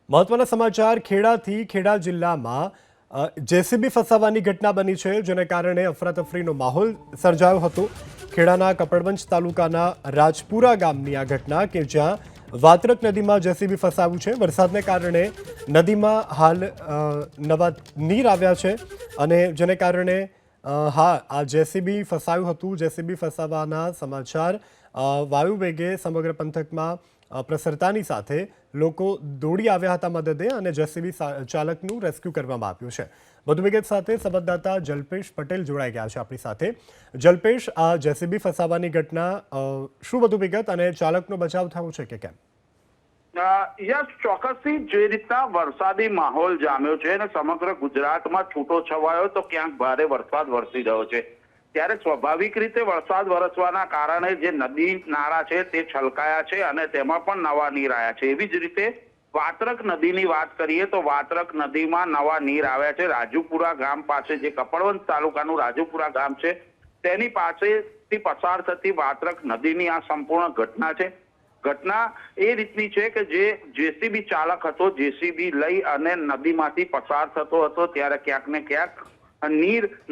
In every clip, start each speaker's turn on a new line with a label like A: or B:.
A: મહત્વના સમાચાર ખેડાથી ખેડા જિલ્લામાં જેસીબી ફસાવાની ઘટના બની છે, જેને કારણે અફરાતફરીનો માહોલ સર્જાયો હતો. ખેડાના કપડવંજ તાલુકાના રાજપુરા ગામની આ ઘટના કે જ્યાં વાત્રક નદીમાં જેસીબી ફસાવ્યું છે. વરસાદને કારણે નદીમાં હાલ નવા નીર આવ્યા છે અને જેને કારણે આ જેસીબી ફસાયું હતું. જેસીબી ફસાવાના સમાચાર વાયુ વેગે સમગ્ર પંથકમાં પ્રસરતાની સાથે લોકો દોડી આવ્યા હતા મદદે અને જેસીબી ચાલકનું રેસ્ક્યુ કરવામાં આવ્યું છે. વધુ વિગત સાથે સંવાદદાતા જલ્પેશ પટેલ જોડાઈ ગયા છે આપણી સાથે. જલ્પેશ, આ જેસીબી ફસાવાની ઘટના શું વધુ વિગત અને ચાલકનો બચાવ થયો છે કે કેમ?
B: યસ, ચોક્કસથી જે રીતના વરસાદી માહોલ જામ્યો છે અને સમગ્ર ગુજરાતમાં છૂટો છવાયો તો ક્યાંક ભારે વરસાદ વરસી રહ્યો છે, ત્યારે સ્વાભાવિક રીતે વરસાદ વરસવાના કારણે જે નદી નાળા છે તે છલકાયા છે અને તેમાં પણ નવા નીર આવ્યા છે. એવી જ રીતે વાત્રક નદીની વાત કરીએ તો વાત્રક નદીમાં નવા નીર આવ્યા છે. રાજુપુરા ગામ પાસે, જે કપડવંજ તાલુકાનું રાજુપુરા ગામ છે, તેની પાસેથી પસાર થતી વાત્રક નદીની આ સંપૂર્ણ ઘટના છે. ઘટના એ રીતની છે કે જે જેસીબી ચાલક હતો, જેસીબી લઈ અને નદીમાંથી પસાર થતો હતો ત્યારે ક્યાંક ને ક્યાંક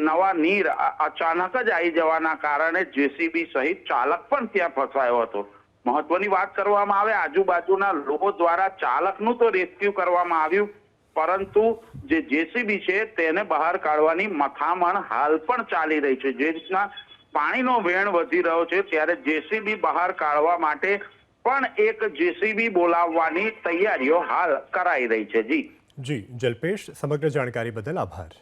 B: નવા નીર અચાનક જ આવી જવાના કારણે જેસીબી સહિત ચાલક પણ ત્યાં ફસાયો હતો. મહત્વની વાત કરવામાં આવે, આજુબાજુના લોકો દ્વારા ચાલકનું તો રેસ્ક્યુ કરવામાં આવ્યું, પરંતુ જે જેસીબી છે તેને બહાર કાઢવાની મથામણ હાલ પણ ચાલી રહી છે. જે રીતના પાણીનો વહેણ વધી રહ્યો છે ત્યારે જેસીબી બહાર કાઢવા માટે પણ એક જેસીબી બોલાવવાની તૈયારીઓ હાલ કરાઈ રહી છે. જી
A: જલ્પેશ, સમગ્ર જાણકારી બદલ આભાર.